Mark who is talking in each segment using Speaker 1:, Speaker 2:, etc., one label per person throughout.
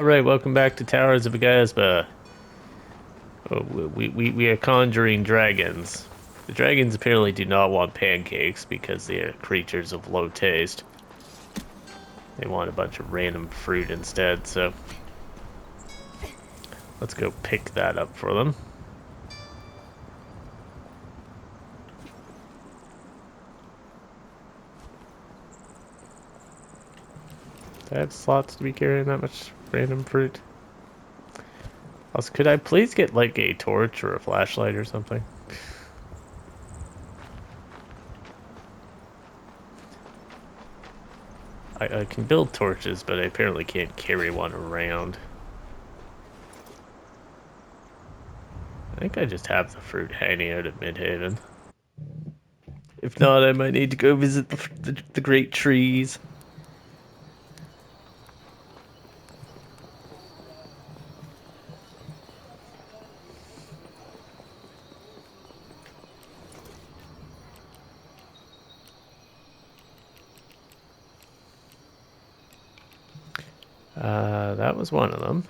Speaker 1: Alright, welcome back to Towers of Aghasba. Oh, we are conjuring dragons. The dragons apparently do not want pancakes because they are creatures of low taste. They want a bunch of random fruit instead, so let's go pick that up for them. Do I have slots to be carrying that much random fruit? Also, could I please get like a torch or a flashlight or something? I can build torches, but I apparently can't carry one around. I think I just have the fruit hanging out at Midhaven. If not, I might need to go visit the great trees. That was one of them.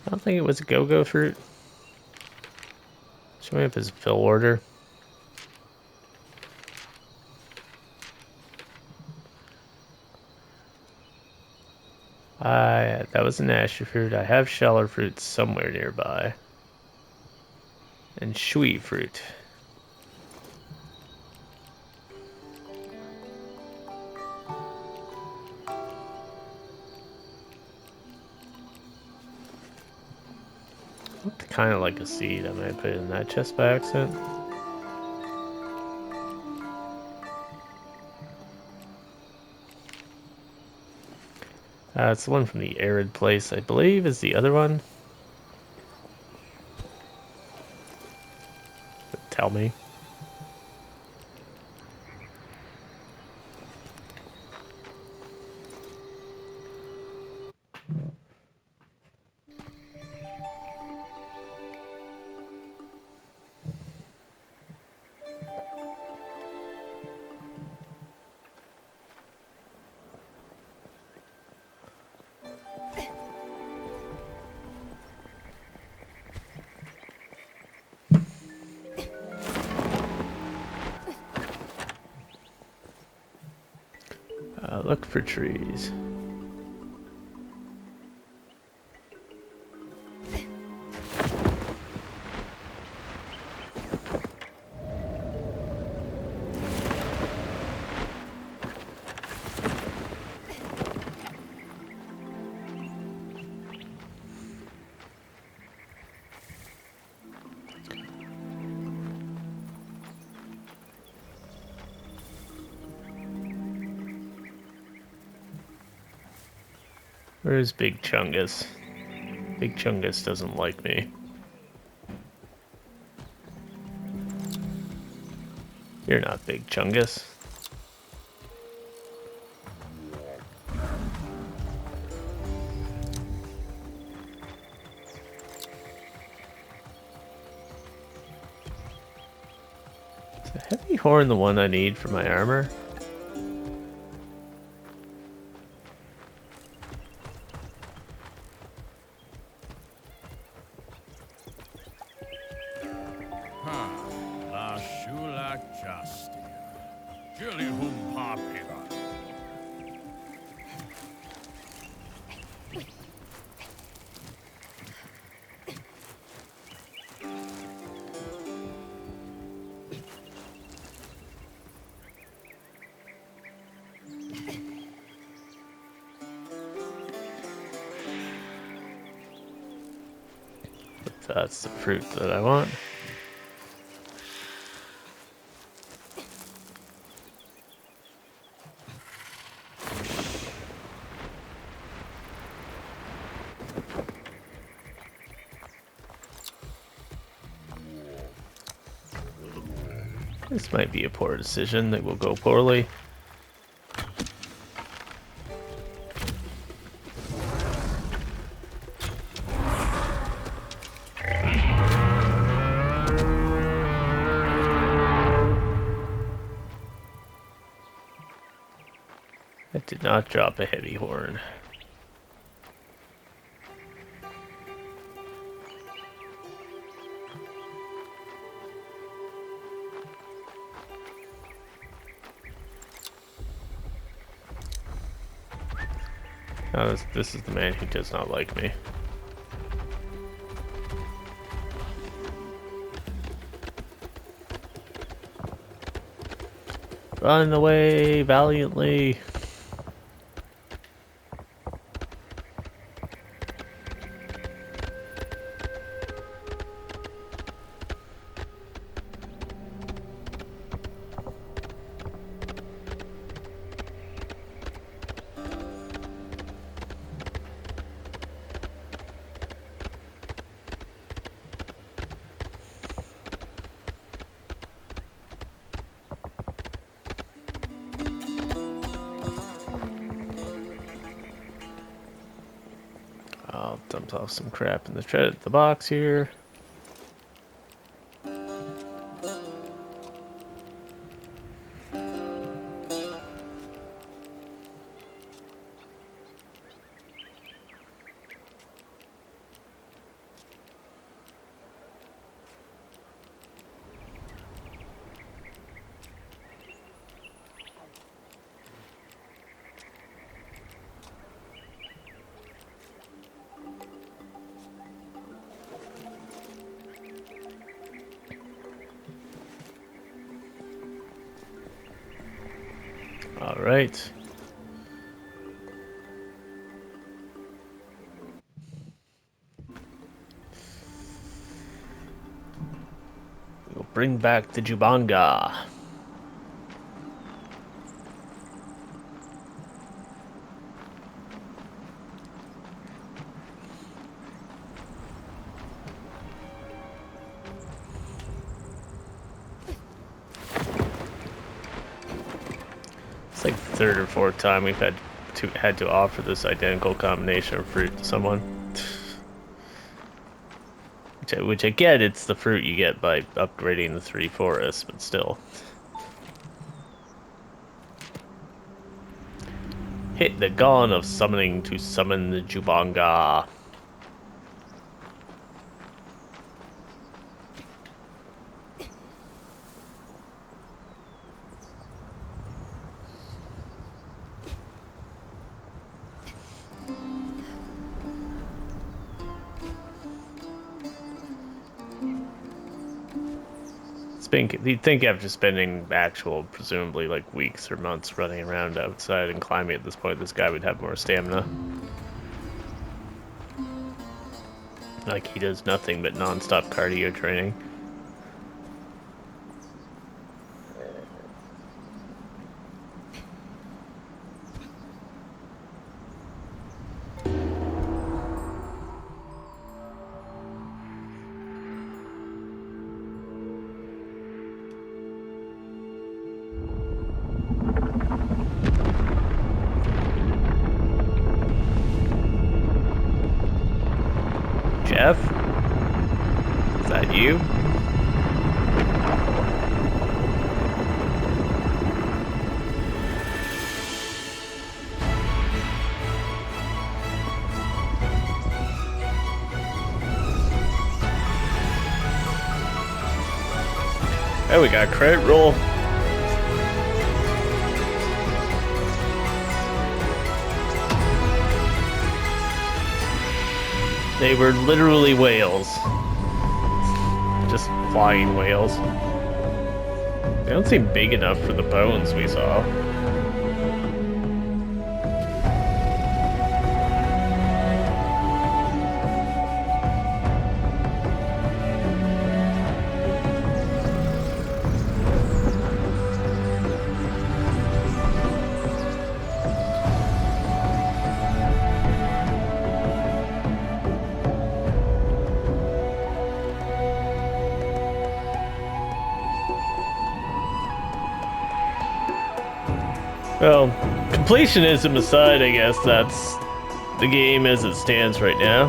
Speaker 1: I don't think it was a go-go fruit. Show me if it's fill order. That was an ashy fruit. I have sheller fruit somewhere nearby. And shui fruit. Looked kind of like a seed. I might put it in that chest by accident. It's the one from the arid place, I believe, is the other one. But tell me. Look for trees. Where's Big Chungus? Big Chungus doesn't like me. You're not Big Chungus. Is a heavy horn the one I need for my armor? That's the fruit that I want. This might be a poor decision that will go poorly. Did not drop a heavy horn. Oh, this is the man who does not like me. Run away valiantly. I'll dump off some crap in the box here. All right. We'll bring back the Jubanga. It's like the third or fourth time we've had to offer this identical combination of fruit to someone. Which I get, it's the fruit you get by upgrading the 3 forests, but still. Hit the gun of summoning to summon the Jubanga. You'd think after spending actual, presumably like weeks or months running around outside and climbing at this point, this guy would have more stamina. Like he does nothing but non-stop cardio training. Jeff? Is that you? Oh, we got a credit roll. They were literally whales. Just flying whales. They don't seem big enough for the bones we saw. Well, completionism aside, I guess that's the game as it stands right now.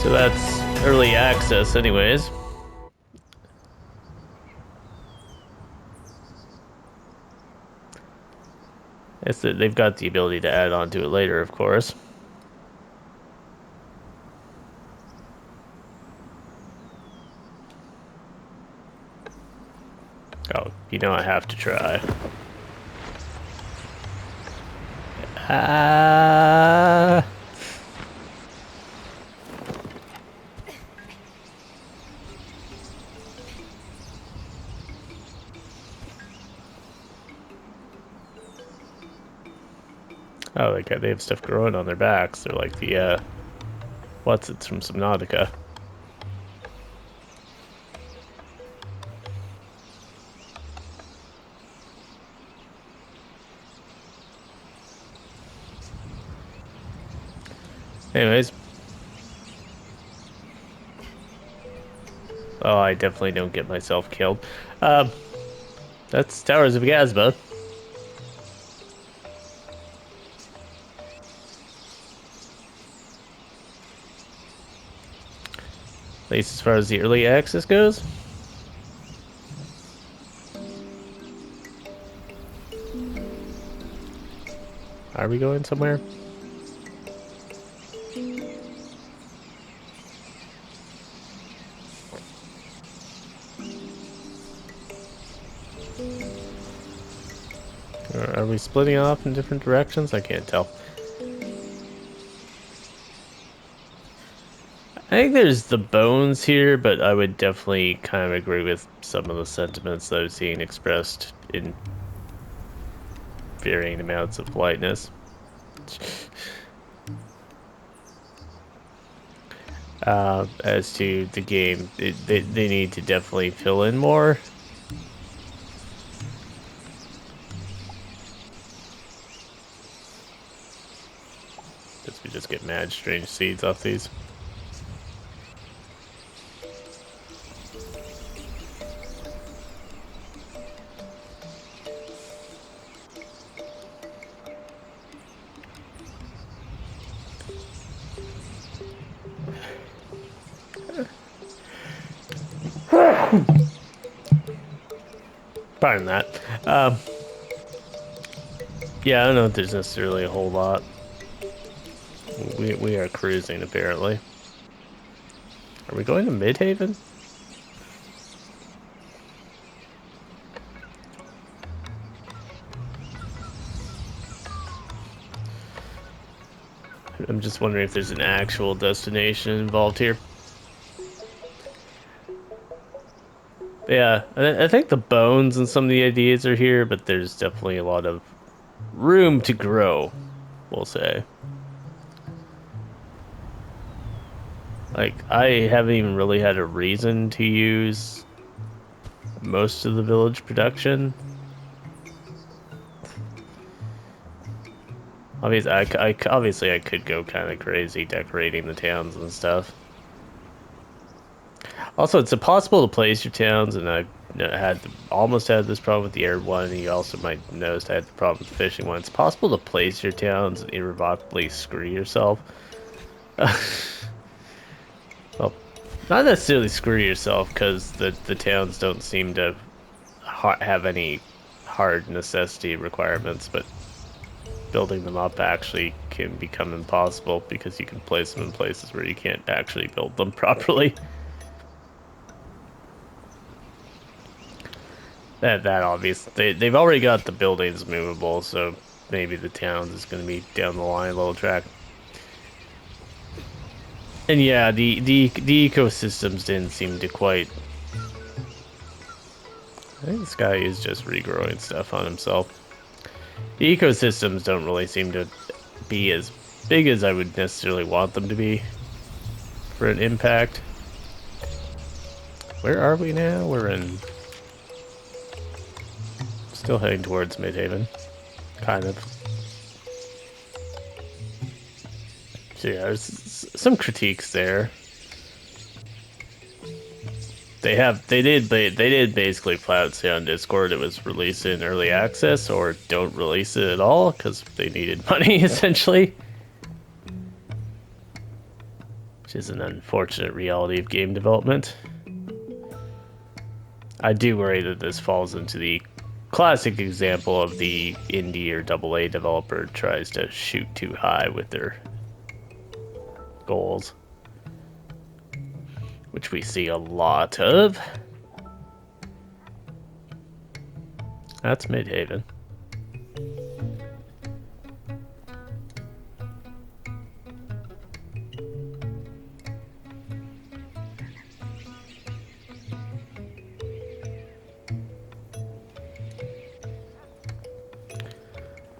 Speaker 1: So that's early access anyways. It's that they've got the ability to add on to it later, of course. Oh, you know I have to try. Ah. Oh, they have stuff growing on their backs. They're like the what's it's from Subnautica. Anyways. Oh, I definitely don't get myself killed. Um, that's Towers of Aghasba. At least as far as the early access goes. Are we going somewhere? Or are we splitting off in different directions? I can't tell. I think there's the bones here, but I would definitely kind of agree with some of the sentiments that I've seen expressed in varying amounts of politeness. As to the game, they need to definitely fill in more. Because we just get mad strange seeds off these. Pardon that. Yeah, I don't know if there's necessarily a whole lot. We are cruising, apparently. Are we going to Midhaven? I'm just wondering if there's an actual destination involved here. Yeah, I think the bones and some of the ideas are here, but there's definitely a lot of room to grow, we'll say. Like, I haven't even really had a reason to use most of the village production. Obviously, I could go kind of crazy decorating the towns and stuff. Also, it's impossible to place your towns, and I almost had this problem with the air one, and you also might notice I had the problem with the fishing one. It's possible to place your towns and irrevocably screw yourself. Well, not necessarily screw yourself, because the towns don't seem to have any hard necessity requirements, but building them up actually can become impossible because you can place them in places where you can't actually build them properly. That obvious. They've already got the buildings movable, so maybe the towns is going to be down the line a little track. And yeah, the ecosystems didn't seem to quite. I think this guy is just regrowing stuff on himself. The ecosystems don't really seem to be as big as I would necessarily want them to be for an impact. Where are we now? We're in. Still heading towards Midhaven. Kind of. So yeah, there's some critiques there. They did basically flat say on Discord it was released in early access or don't release it at all because they needed money essentially. which is an unfortunate reality of game development. I do worry that this falls into the classic example of the indie or AA developer tries to shoot too high with their goals, which we see a lot of. That's Midhaven.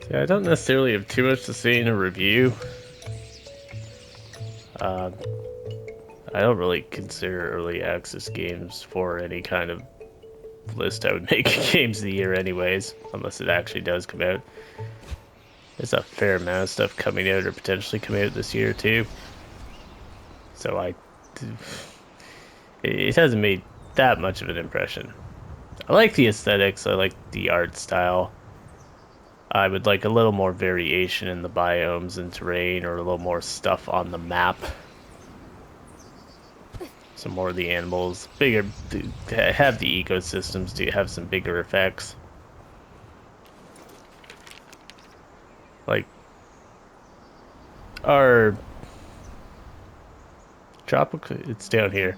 Speaker 1: See, I don't necessarily have too much to say in a review. I don't really consider early access games for any kind of list I would make games of the year anyways, unless it actually does come out. There's a fair amount of stuff coming out or potentially coming out this year too. So it hasn't made that much of an impression. I like the aesthetics, I like the art style. I would like a little more variation in the biomes and terrain, or a little more stuff on the map. Some more of the animals, bigger, have the ecosystems to have some bigger effects. Like, our tropical, it's down here.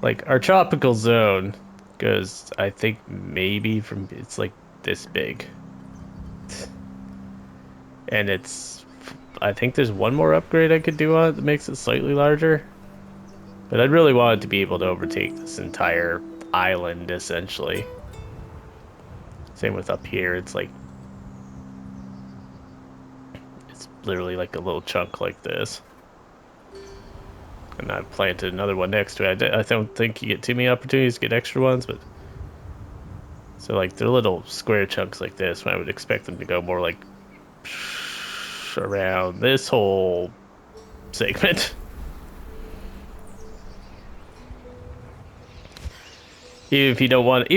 Speaker 1: Like, our tropical zone goes, I think, maybe from, it's like this big. And it's, I think there's one more upgrade I could do on it that makes it slightly larger. But I'd really want it to be able to overtake this entire island, essentially. Same with up here, it's like, it's literally like a little chunk like this. And I've planted another one next to it. I don't think you get too many opportunities to get extra ones, but... So, like, they're little square chunks like this, when I would expect them to go more like... around this whole segment. Even if you don't want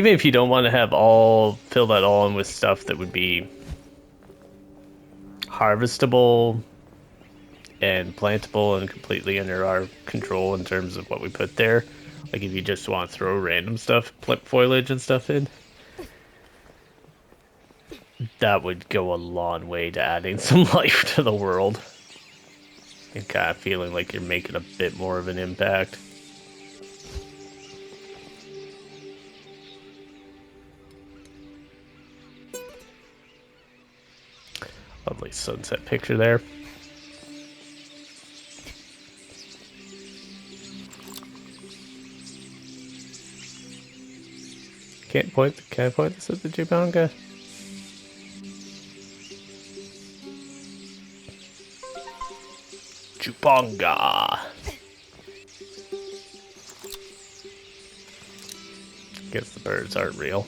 Speaker 1: to have fill that all in with stuff that would be harvestable and plantable and completely under our control in terms of what we put there. Like if you just want to throw random stuff, foliage and stuff in, that would go a long way to adding some life to the world and kind of feeling like you're making a bit more of an impact. Lovely sunset picture there. Can I point this at the Jubanga? Jubanga! Guess the birds aren't real.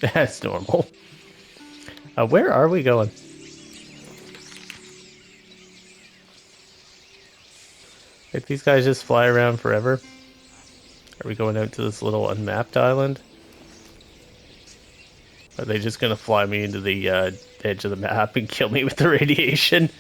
Speaker 1: That's normal. Where are we going? Like these guys just fly around forever? Are we going out to this little unmapped island? Are they just gonna fly me into the edge of the map and kill me with the radiation?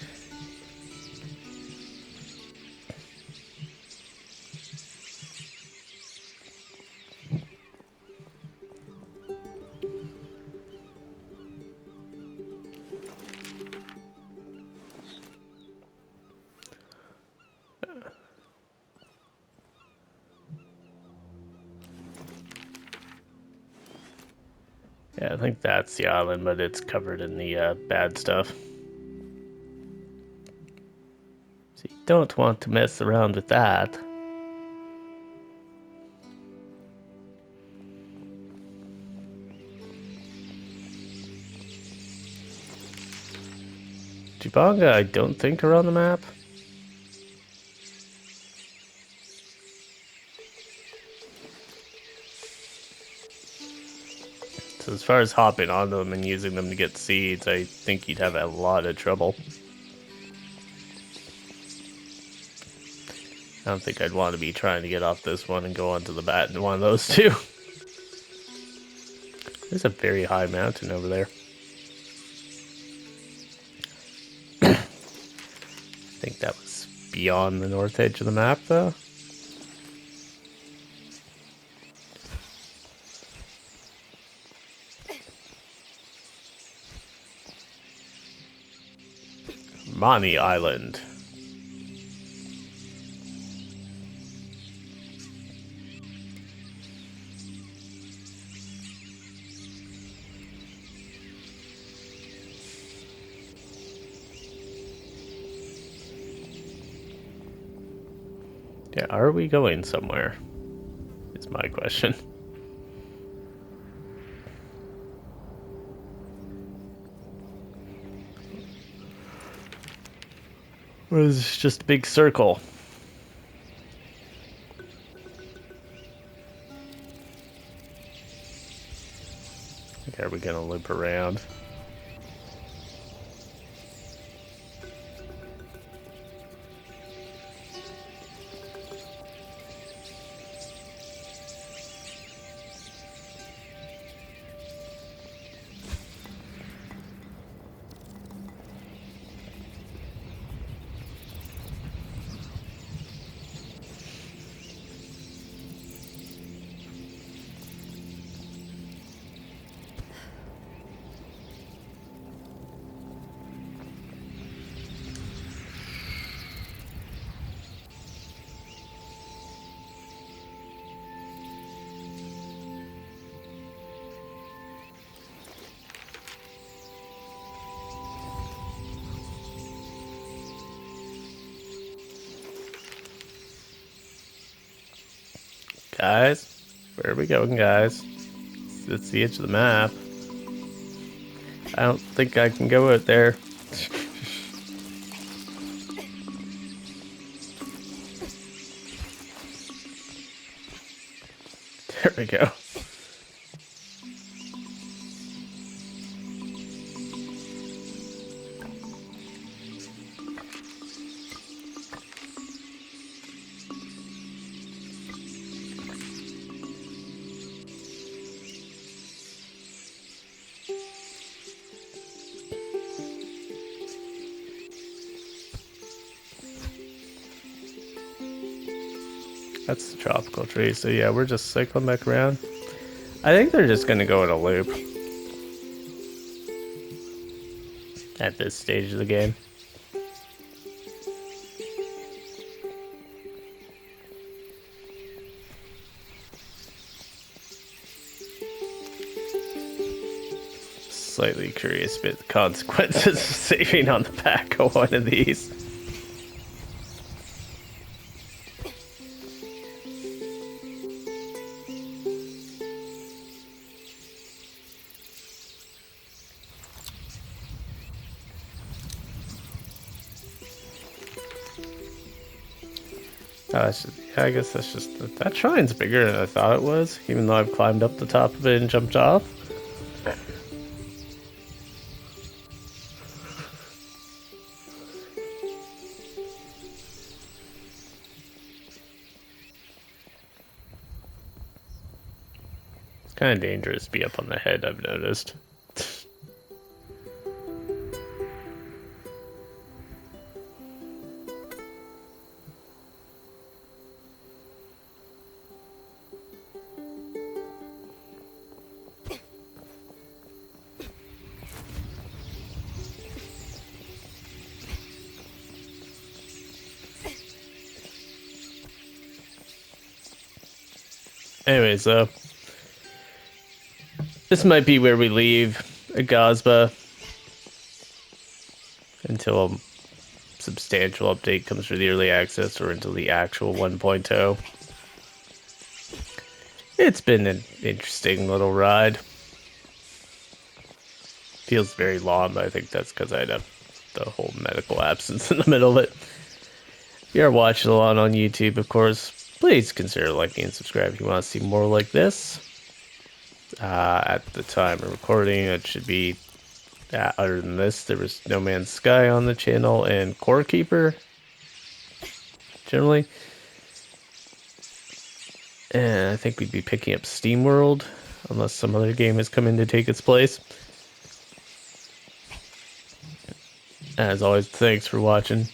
Speaker 1: Yeah, I think that's the island, but it's covered in the bad stuff. So you don't want to mess around with that. Jubanga, I don't think are on the map. So as far as hopping onto them and using them to get seeds, I think you'd have a lot of trouble. I don't think I'd want to be trying to get off this one and go onto the bat in one of those two. There's a very high mountain over there. I think that was beyond the north edge of the map, though. Mani Island. Yeah, are we going somewhere? Is my question. Or is this just a big circle? Okay, are we gonna loop around? Guys, where are we going, guys? It's the edge of the map. I don't think I can go out there. There we go. That's the tropical tree. So yeah, we're just cycling back around. I think they're just gonna go in a loop at this stage of the game. Slightly curious about the consequences of saving on the back of one of these. Yeah, I guess that's just that shrine's bigger than I thought it was, even though I've climbed up the top of it and jumped off. It's kind of dangerous to be up on the head, I've noticed. Anyway, so this might be where we leave Aghasba until a substantial update comes for the early access or until the actual 1.0. It's been an interesting little ride. Feels very long, but I think that's because I had the whole medical absence in the middle of it. If you're watching along on YouTube, of course, please consider liking and subscribe if you want to see more like this. At the time of recording, it should be, other than this, there was No Man's Sky on the channel and Core Keeper, generally. And I think we'd be picking up SteamWorld, unless some other game has come in to take its place. As always, thanks for watching.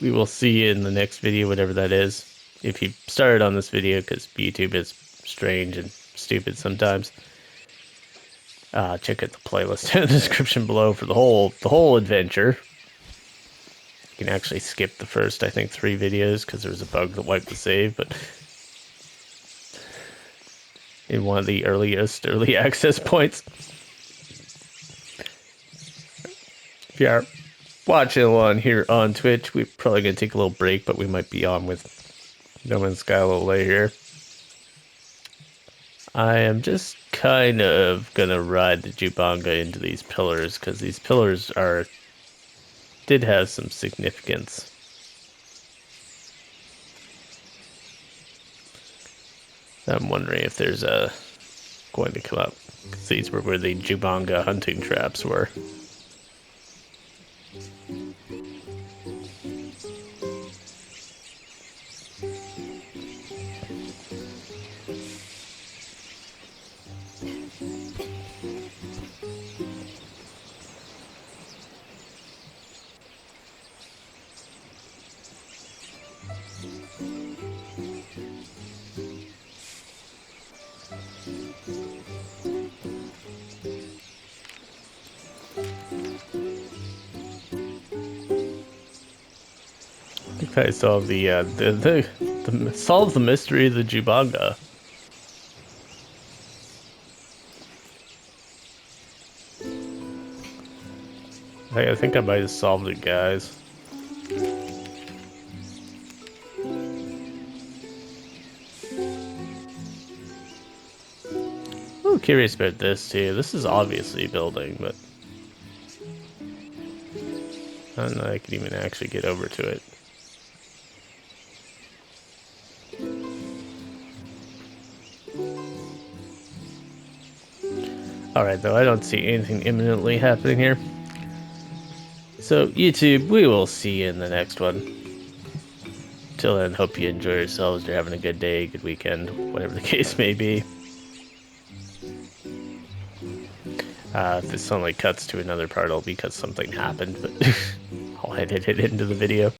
Speaker 1: we will see you in the next video, whatever that is. If you started on this video, because YouTube is strange and stupid sometimes, check out the playlist in the description below for the whole adventure. You can actually skip the first, I think, 3 videos because there was a bug that wiped the save, but in one of the earliest early access points. If you are watching along here on Twitch, we're probably going to take a little break, but we might be on with No Man's Sky a little later here. I am just kind of going to ride the Jubanga into these pillars, because these pillars did have some significance. I'm wondering if there's going to come up, because these were where the Jubanga hunting traps were. I think I solved solve the mystery of the Jubanga. I think I might have solved it, guys. I'm curious about this too. This is obviously a building, but I don't know if I can even actually get over to it. Alright, though, I don't see anything imminently happening here. So, YouTube, we will see you in the next one. Till then, hope you enjoy yourselves, you're having a good day, good weekend, whatever the case may be. If this suddenly cuts to another part, it'll be because something happened, but I'll edit it into the video.